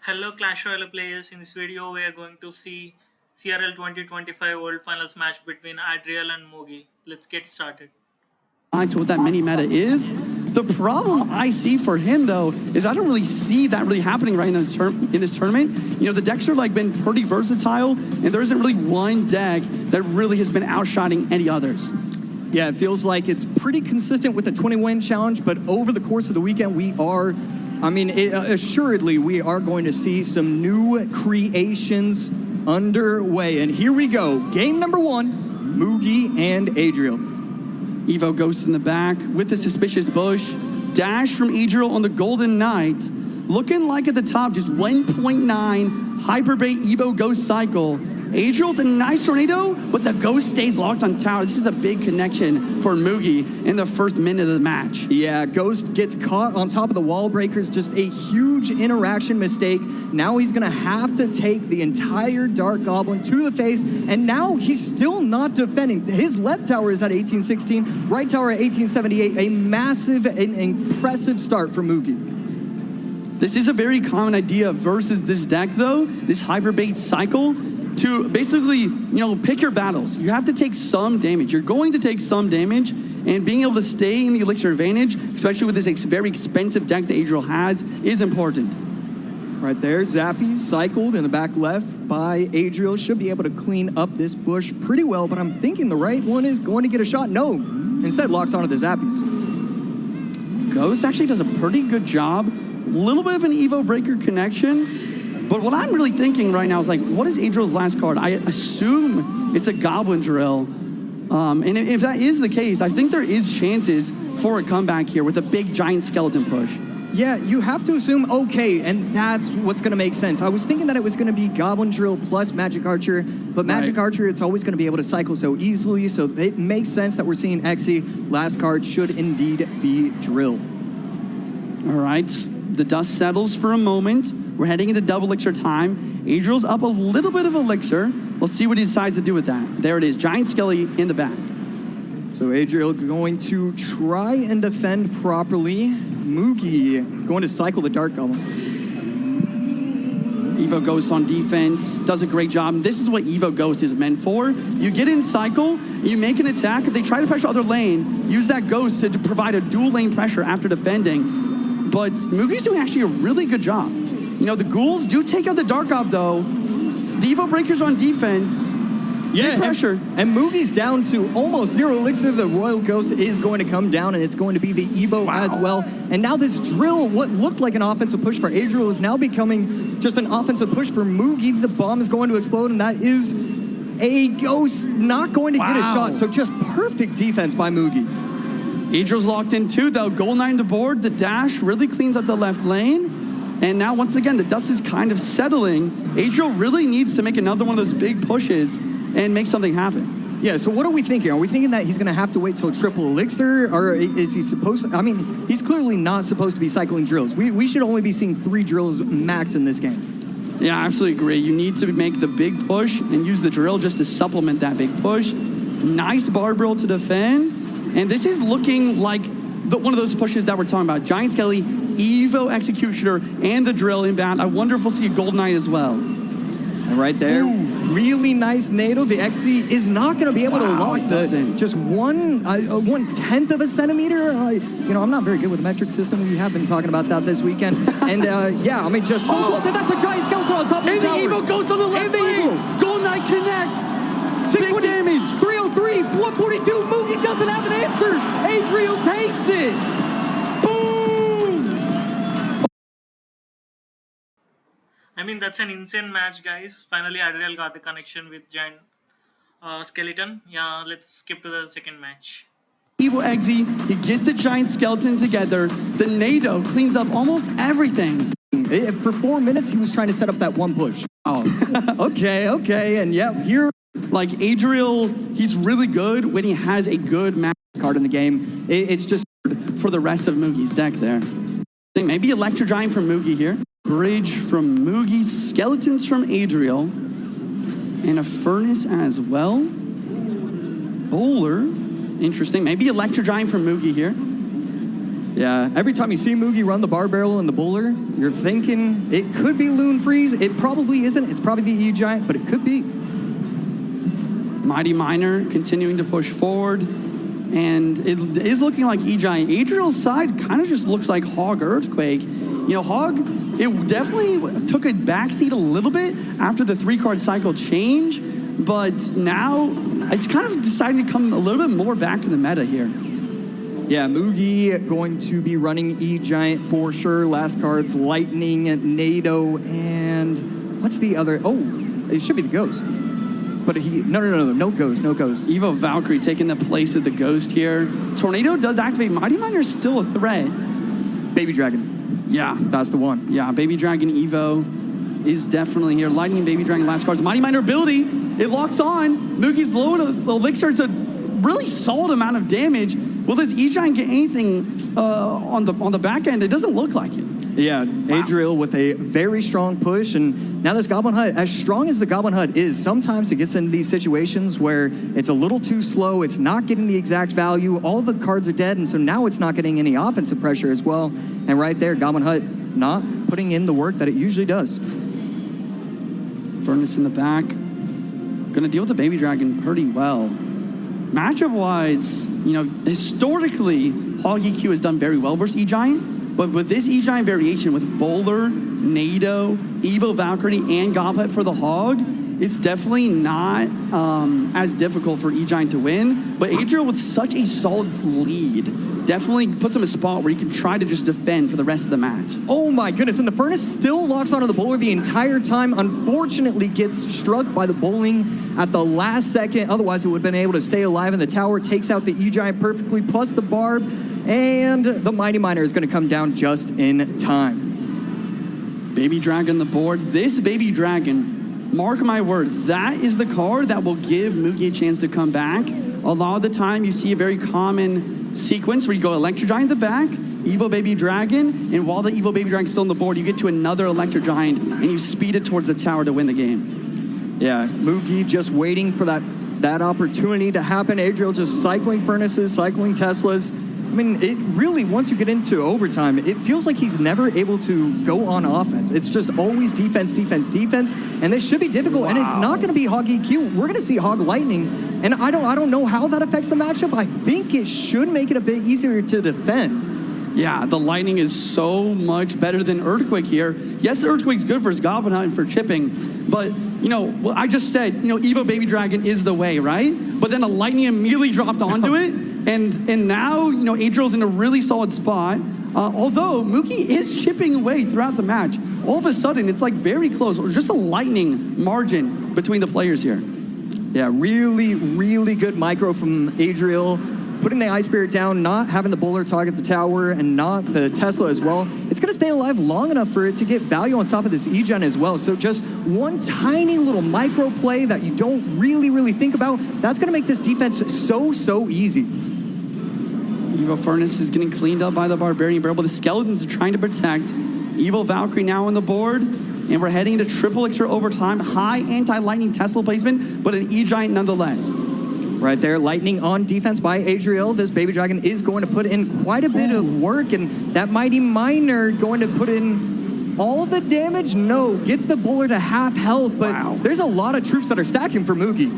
Hello Clash Royale players, in this video we are going to see CRL 2025 World Finals match between Adriel and Mugi. Let's get started. To what that mini meta is. The problem I see for him though is I don't really see that really happening right in this tournament. You know, the decks are like been pretty versatile, and there isn't really one deck that really has been outshining any others. Yeah, it feels like it's pretty consistent with the 20-win challenge, but over the course of the weekend, assuredly, we are going to see some new creations underway. And here we go. Game number one, Mugi and Adriel. Evo Ghost in the back with the Suspicious Bush. Dash from Adriel on the Golden Knight. Looking like at the top, just 1.9 Hyperbait Evo Ghost cycle. Adriel with a nice tornado, but the Ghost stays locked on tower. This is a big connection for Mugi in the first minute of the match. Yeah, Ghost gets caught on top of the wall breakers. Just a huge interaction mistake. Now he's going to have to take the entire Dark Goblin to the face, and now he's still not defending. His left tower is at 1816, right tower at 1878. A massive and impressive start for Mugi. This is a very common idea versus this deck, though, this Hyperbait cycle. To basically, pick your battles. You have to take some damage. You're going to take some damage, and being able to stay in the Elixir advantage, especially with this very expensive deck that Adriel has, is important. Right there, Zappy cycled in the back left by Adriel. Should be able to clean up this bush pretty well, but I'm thinking the right one is going to get a shot. No, instead locks onto the Zappies. Ghost actually does a pretty good job. A little bit of an Evo Breaker connection. But what I'm really thinking right now is like, what is Adriel's last card? I assume it's a Goblin Drill. And if that is the case, I think there is chances for a comeback here with a big giant skeleton push. Yeah, you have to assume, okay, and that's what's going to make sense. I was thinking that it was going to be Goblin Drill plus Magic Archer, but Magic Archer, it's always going to be able to cycle so easily, so it makes sense that we're seeing Exy. Last card should indeed be Drill. All right, the dust settles for a moment. We're heading into double elixir time. Adriel's up a little bit of elixir. Let's see what he decides to do with that. There it is, Giant Skelly in the back. So Adriel going to try and defend properly. Mugi going to cycle the Dark Goblin. Evo Ghost on defense, does a great job. This is what Evo Ghost is meant for. You get in cycle, you make an attack. If they try to pressure other lane, use that Ghost to provide a dual lane pressure after defending. But Mugi's doing actually a really good job. The ghouls do take out the Dark Gob, though. The Evo Breaker's on defense. Big pressure. And Mugi's down to almost 0 elixir. The Royal Ghost is going to come down, and it's going to be the Evo as well. And now this Drill, what looked like an offensive push for Adriel, is now becoming just an offensive push for Mugi. The bomb is going to explode, and that is a Ghost not going to get a shot. So just perfect defense by Mugi. Adriel's locked in too, though. Gold 9 to board. The dash really cleans up the left lane. And now, once again, the dust is kind of settling. Adriel really needs to make another one of those big pushes and make something happen. Yeah, so what are we thinking? Are we thinking that he's going to have to wait till triple elixir? Or is he supposed to? I mean, he's clearly not supposed to be cycling drills. We should only be seeing 3 drills max in this game. Yeah, I absolutely agree. You need to make the big push and use the drill just to supplement that big push. Nice Barb Roll to defend. And this is looking like one of those pushes that we're talking about. Giant Skelly, Evo Executioner, and the drill inbound. I wonder if we'll see a Gold Knight as well. And right there, really nice NATO. The XC is not going to be able to lock just 1/10 of a centimeter. I'm not very good with the metric system. We have been talking about that this weekend. And just so close. And that's a giant skeleton on top of the tower. And the Evo goes on the left lane. Gold Knight connects. Big damage. 303, 142. Mugi doesn't have an answer. Adriel takes it. I mean, that's an insane match, guys. Finally, Adriel got the connection with Giant Skeleton. Yeah, let's skip to the second match. Evo Exy, he gets the Giant Skeleton together. The NATO cleans up almost everything. For 4 minutes, he was trying to set up that one push. Okay. And yeah, here... Like, Adriel, he's really good when he has a good match card in the game. It's just for the rest of Mugi's deck there. Maybe Electro Giant from Mugi here. Bridge from Mugi, Skeletons from Adriel, and a Furnace as well. Bowler, interesting. Maybe Electro Giant from Mugi here. Yeah, every time you see Mugi run the bar barrel and the bowler, you're thinking it could be Loon Freeze. It probably isn't. It's probably the E-Giant, but it could be. Mighty Miner continuing to push forward. And it is looking like E-Giant. Adriel's side kind of just looks like Hog Earthquake. You know, Hog, it definitely took a backseat a little bit after the 3-card cycle change, but now it's kind of deciding to come a little bit more back in the meta here. Yeah, Mugi going to be running E-Giant for sure. Last cards, Lightning, NATO, and what's the other? Oh, it should be the Ghost. But no Ghost. Evo Valkyrie taking the place of the Ghost here. Tornado does activate. Mighty Miner is still a threat. Baby Dragon. Yeah. That's the one. Yeah, Baby Dragon Evo is definitely here. Lightning and Baby Dragon last cards. Mighty Miner ability, it locks on. Mugi's low in elixir. It's a really solid amount of damage. Will this E-Giant get anything on the back end? It doesn't look like it. Yeah, wow. Adriel with a very strong push, and now this Goblin Hut, as strong as the Goblin Hut is, sometimes it gets into these situations where it's a little too slow, it's not getting the exact value, all the cards are dead, and so now it's not getting any offensive pressure as well. And right there, Goblin Hut not putting in the work that it usually does. Furnace in the back. Gonna deal with the Baby Dragon pretty well. Matchup-wise, you know, historically, Hog EQ has done very well versus E-Giant, but with this E-Giant variation with Bowler, NATO, Evo Valkyrie, and Goblin for the Hog, it's definitely not as difficult for E-Giant to win, but Adriel with such a solid lead definitely puts him in a spot where he can try to just defend for the rest of the match. Oh my goodness, and the Furnace still locks onto the bowler the entire time, unfortunately gets struck by the bowling at the last second, otherwise it would have been able to stay alive, and the tower takes out the E-Giant perfectly, plus the Barb, and the Mighty Miner is going to come down just in time. Baby Dragon the board. This Baby Dragon, mark my words, that is the card that will give Mugi a chance to come back. A lot of the time you see a very common sequence where you go Electro Giant in the back, Evo Baby Dragon, and while the Evo Baby Dragon's still on the board, you get to another Electro Giant and you speed it towards the tower to win the game. Yeah, Mugi just waiting for that opportunity to happen. Adriel just cycling Furnaces, cycling Teslas. I mean, it really, once you get into overtime, it feels like he's never able to go on offense. It's just always defense, defense, defense, and this should be difficult, wow. And it's not going to be Hog EQ. We're going to see Hog Lightning, and I don't know how that affects the matchup. I think it should make it a bit easier to defend. Yeah, the Lightning is so much better than Earthquake here. Yes, the Earthquake's good for his Goblin Hunt and for chipping, but, you know, I just said, you know, Evo Baby Dragon is the way, right? But then a Lightning immediately dropped onto it, and now, you know, Adriel's in a really solid spot. Although Mugi is chipping away throughout the match, all of a sudden it's like very close, or just a lightning margin between the players here. Yeah, really, really good micro from Adriel. Putting the Ice Spirit down, not having the bowler target the tower, and not the Tesla as well. It's going to stay alive long enough for it to get value on top of this E-Gen as well. So just one tiny little micro play that you don't really think about, that's going to make this defense so easy. Evo Furnace is getting cleaned up by the Barbarian Barrel, but the Skeletons are trying to protect. Evo Valkyrie now on the board, and we're heading to triple elixir overtime. High anti-lightning Tesla placement, but an E-Giant nonetheless. Right there, Lightning on defense by Adriel. This Baby Dragon is going to put in quite a bit of work, and that Mighty Miner going to put in all the damage? No, gets the bowler to half health, but wow. There's a lot of troops that are stacking for Mugi.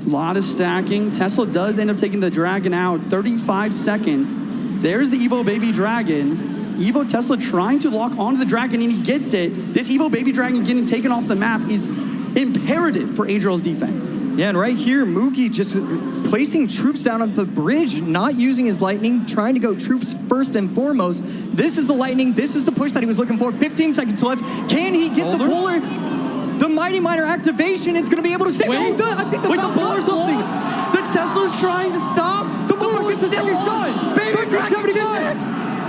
A lot of stacking. Tesla does end up taking the Dragon out. 35 seconds. There's the Evo Baby Dragon. Evo Tesla trying to lock onto the Dragon, and he gets it. This Evo Baby Dragon getting taken off the map is imperative for Adriel's defense. Yeah, and right here, Mugi just placing troops down on the bridge, not using his Lightning, trying to go troops first and foremost. This is the Lightning. This is the push that he was looking for. 15 seconds left. Can he get the bowler? The Mighty Miner activation, it's going to be able to stay. Wait, I think the bowler's locked. The Tesla's trying to stop. The bowler gets the second shot. Baby Dragon connects.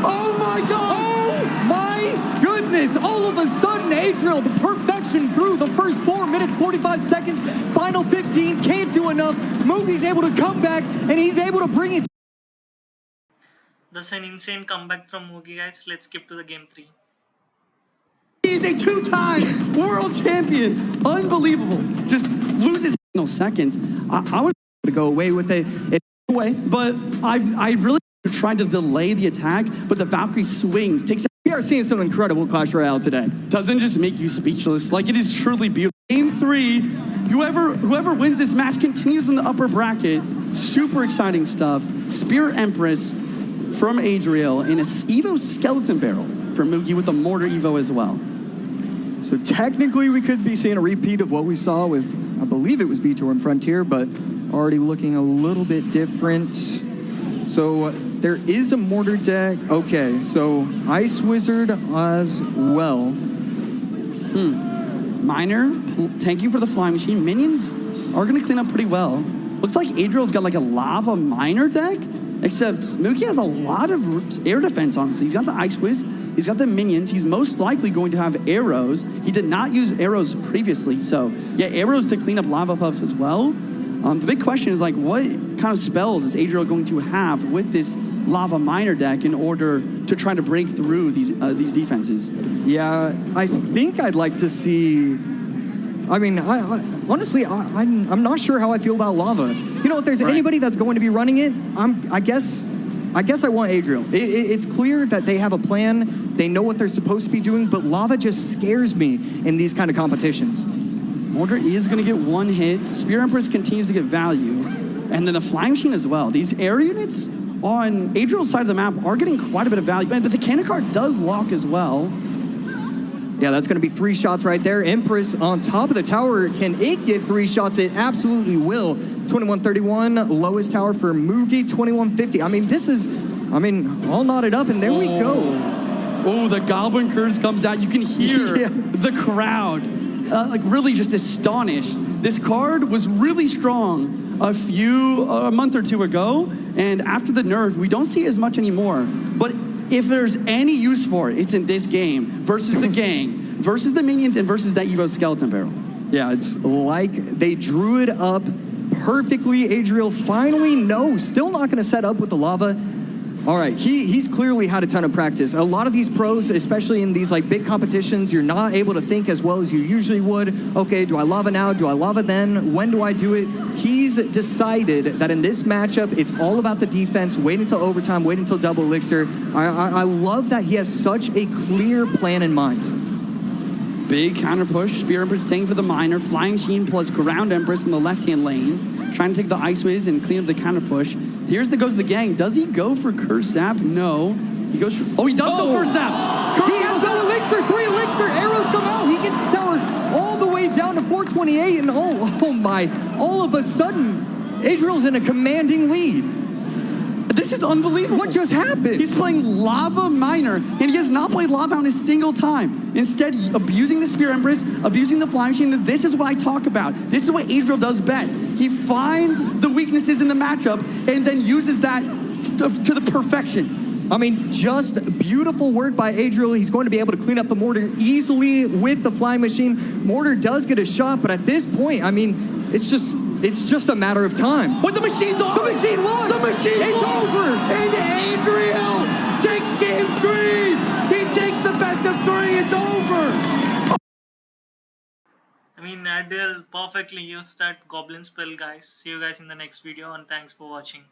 Oh my God. Oh my goodness. All of a sudden, Adriel, the perfection through the first 4 minutes, 45 seconds, final 15, can't do enough. Mugi's able to come back, and he's able to bring it. That's an insane comeback from Mugi, guys. Let's skip to the game 3. He's a 2-time world champion. Unbelievable. Just loses seconds. I would go away with it away, but I really trying to delay the attack, but the Valkyrie swings, takes. We are seeing some incredible Clash Royale today. Doesn't just make you speechless. Like, it is truly beautiful. Game 3, whoever wins this match continues in the upper bracket. Super exciting stuff. Spear Empress from Adriel and a Evo Skeleton Barrel for Mugi with the Mortar Evo as well. So technically we could be seeing a repeat of what we saw with, I believe it was Vitor and Frontier, but already looking a little bit different. So there is a Mortar deck. Okay, so Ice Wizard as well. Miner, tanking for the Flying Machine. Minions are going to clean up pretty well. Looks like Adriel's got like a Lava Miner deck, except Mugi has a lot of air defense, honestly. He's got the Ice Wiz, he's got the minions, he's most likely going to have arrows. He did not use arrows previously, so yeah, arrows to clean up lava puffs as well. The big question is, like, what kind of spells is Adriel going to have with this Lava Miner deck in order to try to break through these defenses? Yeah, I think I'd like to see. I mean, honestly, I'm not sure how I feel about Lava. You know, if there's anybody that's going to be running it, I guess I want Adriel. It's clear that they have a plan. They know what they're supposed to be doing, but Lava just scares me in these kind of competitions. Mortar is going to get one hit. Spear Empress continues to get value. And then the Flying Machine as well. These air units on Adriel's side of the map are getting quite a bit of value. But the cannon card does lock as well. Yeah, that's going to be 3 shots right there. Empress on top of the tower. Can it get 3 shots? It absolutely will. 2131, lowest tower for Mugi, 2150. I mean, this is, all knotted up, and there we go. Oh, the Goblin Curse comes out. You can hear the crowd, like, really just astonished. This card was really strong a month or two ago, and after the nerf, we don't see it as much anymore. But if there's any use for it, it's in this game versus the gang, versus the minions, and versus that Evo Skeleton Barrel. Yeah, it's like they drew it up perfectly. Adriel finally, still not going to set up with the lava. All right, he's clearly had a ton of practice. A lot of these pros, especially in these like big competitions, you're not able to think as well as you usually would. Okay, do I lava now? Do I lava then? When do I do it? He's decided that in this matchup, it's all about the defense. Wait until overtime, wait until double elixir. I love that he has such a clear plan in mind. Big counter push. Spear Empress staying for the Miner. Flying Machine plus Ground Empress in the left-hand lane. Trying to take the Ice Wiz and clean up the counter push. Here's the goes the gang. Does he go for Curse Zap? No. He goes for, he does go Curse Zap. He has no elixir, 3 elixir, arrows come out. He gets the tower all the way down to 428, and oh my, all of a sudden, Adriel's in a commanding lead. This is unbelievable. What just happened? He's playing Lava Miner, and he has not played Lava on a single time. Instead, abusing the Spear Empress, abusing the Flying Machine. This is what I talk about. This is what Adriel does best. He finds the weaknesses in the matchup and then uses that to the perfection. I mean, just beautiful work by Adriel. He's going to be able to clean up the Mortar easily with the Flying Machine. Mortar does get a shot, but at this point, I mean, it's just a matter of time. What, the machine's on? The machine won! The machine It's won! over! And Adriel takes game 3! He takes the best of 3, it's over! I mean, Adriel perfectly used that Goblin spell, guys. See you guys in the next video, and thanks for watching.